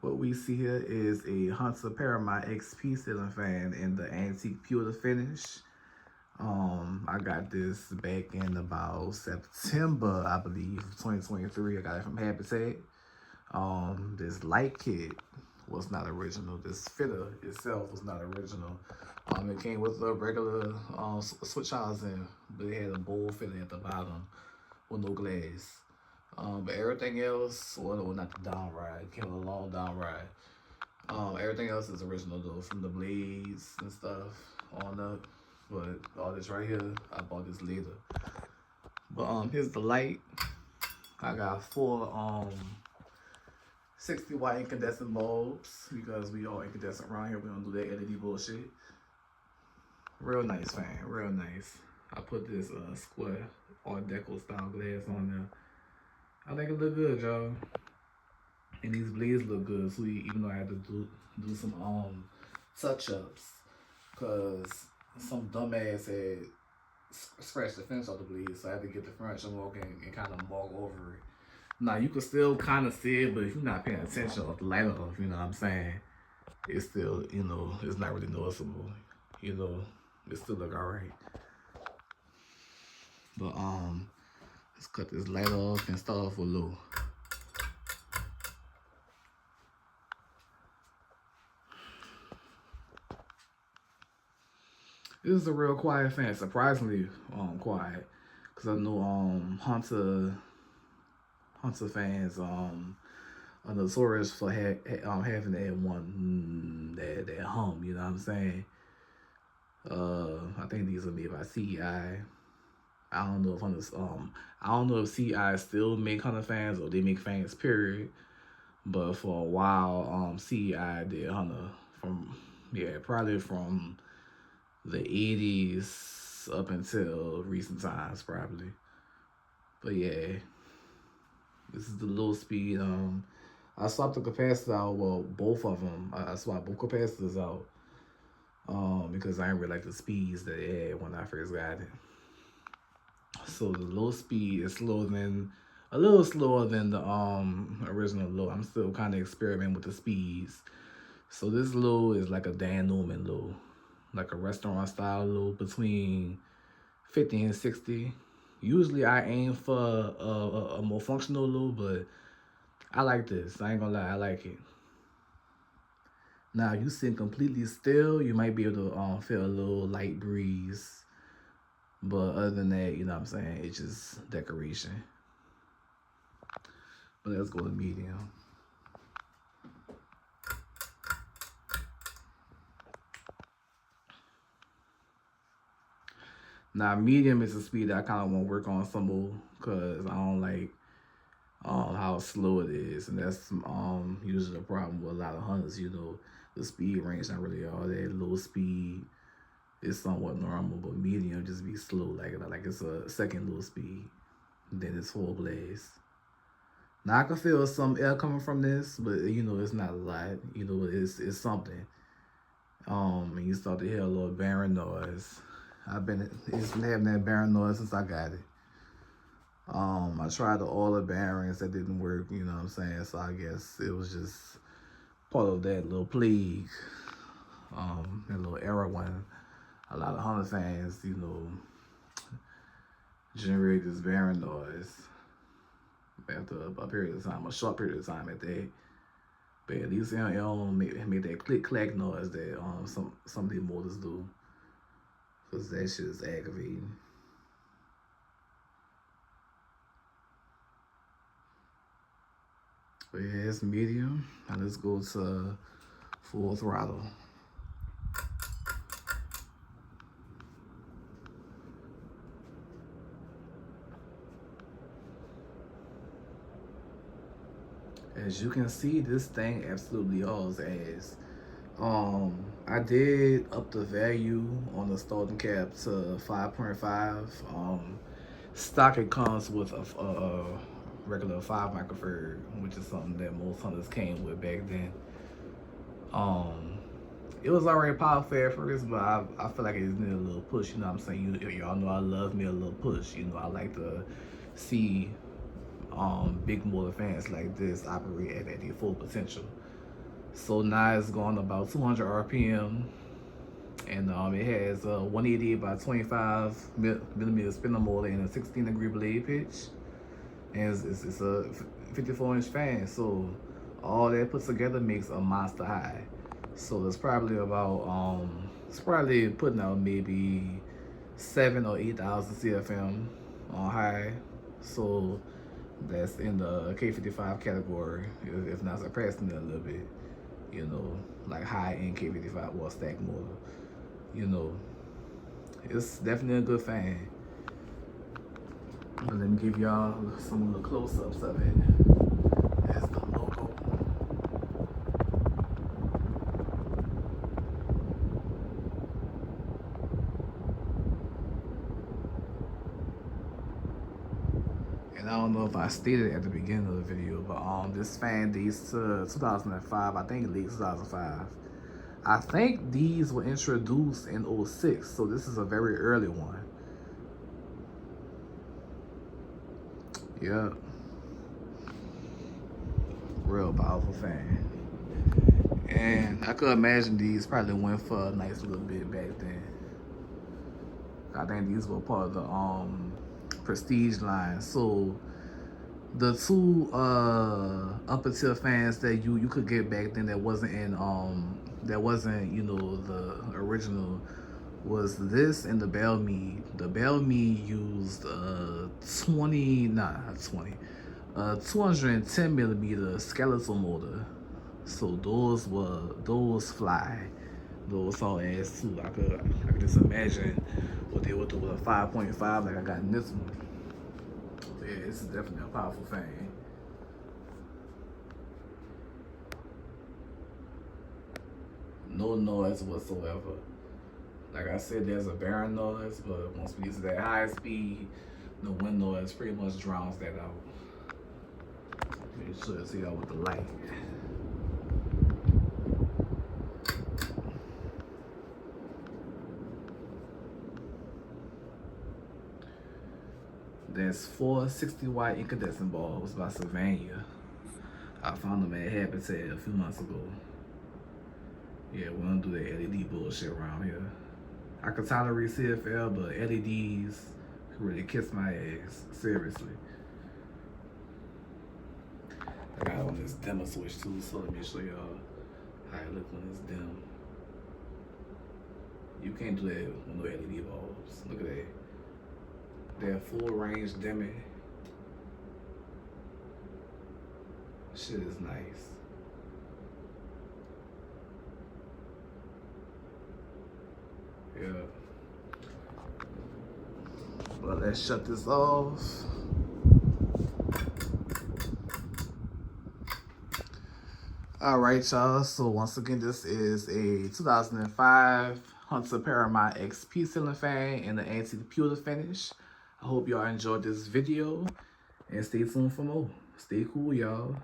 What we see here is a Hunter Paramount XP ceiling fan in the antique pewter finish. I got this back in about September, I believe, 2023. I got it from Habitat. This light kit was not original. This fitter itself was not original. It came with a regular switch housing, but it had a bowl fitter at the bottom with no glass. But everything else, well, not the down ride, it came with a long down ride. Everything else is original though, from the blades and stuff on up. But all this right here, I bought this later. But here's the light. I got four 60-watt incandescent bulbs because we all incandescent around here. We don't do that LED bullshit. Real nice fan, real nice. I put this square Art Deco style glass on there. I think it look good, y'all. And these blades look good too, even though I had to do some touch ups, cause some dumbass had scratched the fence off the blade, so I had to get the furniture walking and kind of mark over it. Now you can still kind of see it, but if you're not paying attention or the light off, you know what I'm saying, it's still, it's not really noticeable. It still look alright. But let's cut this light off and start off with low. This is a real quiet fan, surprisingly quiet, cause I know Hunter fans are notorious for having that one that hum. You know what I'm saying? I think these are made by CEI. I don't know if I don't know if CEI still make Hunter fans or they make fans period. But for a while, CEI did Hunter from probably from the 80s up until recent times probably. But yeah, this is the low speed. I swapped the capacitor out. Well, both of them. I swapped both capacitors out. Because I didn't really like the speeds that it had when I first got it. So the low speed is a little slower than the original low. I'm still kind of experimenting with the speeds. So this low is like a Dan Newman low, like a restaurant style low between 50 and 60. Usually I aim for a more functional low, but I like this. I ain't gonna lie, I like it. Now, if you sit completely still, you might be able to feel a little light breeze. But other than that, you know what I'm saying, it's just decoration. But let's go to medium. Now, medium is a speed that I kind of want to work on some more because I don't like how slow it is, and that's usually the problem with a lot of hunters. The speed range not really all that. Low speed is somewhat normal, but medium just be slow, like it's a second low speed. Then it's full blaze. Now I can feel some air coming from this, but it's not a lot. It's something. And you start to hear a little barren noise. It's been having that barren noise since I got it. I tried all the bearings that didn't work, you know what I'm saying? So I guess it was just part of that little plague, that little era when a lot of Hunter fans, generate this bearing noise after a period of time, a short period of time at that. But at least it don't make that click clack noise that some of these motors do, cause that shit is aggravating. But yeah, it's medium. Now let's go to full throttle. As you can see, this thing absolutely hauls ass. I did up the value on the starting cap to 5.5. Stock it comes with a regular 5 microfarad, which is something that most hunters came with back then. Um, it was already powerful at first, but I feel like it just needed a little push. You know what I'm saying? Y'all know I love me a little push. I like to see big motor fans like this operate at their full potential. So now it's going about 200 RPM, and it has a 188 by 25 millimeter spindle motor and a 16-degree blade pitch, and it's a 54-inch fan. So all that put together makes a monster high. So it's probably about it's probably putting out maybe 7 or 8,000 CFM on high. So that's in the K55 category, if not surpassing it a little bit. You know, like high end K55 or stack motor. You know, it's definitely a good fan. But let me give y'all some of the close-ups of it. That's the logo. And I don't know if I stated at the beginning of the video, but this fan dates to 2005. I think it leaked 2005. I think these were introduced in 06, so this is a very early one. Yep. Real powerful fan. And I could imagine these probably went for a nice little bit back then. I think these were part of the Prestige line. So the two upper tier fans that you could get back then that wasn't you know the original was this and the Bellmead. The Bellmead used 210 millimeter skeletal motor. So those fly. Those saw ass too. I could just imagine what they would do with a 5.5 like I got in this one. Yeah, this is definitely a powerful fan. No noise whatsoever. Like I said, there's a barren noise, but once we get to that high speed, the wind noise pretty much drowns that out. Make sure to see y'all with the light. There's 4 60-watt incandescent bulbs by Sylvania. I found them at Habitat a few months ago. Yeah, we don't do that LED bullshit around here. I could tolerate CFL, but LEDs really kiss my ass. Seriously. I got on this dimmer switch too, so let me show y'all how it look when it's dim. You can't do that with no LED bulbs. Look at that. They're full range dimming. Shit is nice. Yeah. But let's shut this off. All right, y'all. So once again, this is a 2005 Hunter Paramount XP ceiling fan in the antique pewter finish. I hope y'all enjoyed this video and stay tuned for more. Stay cool, y'all.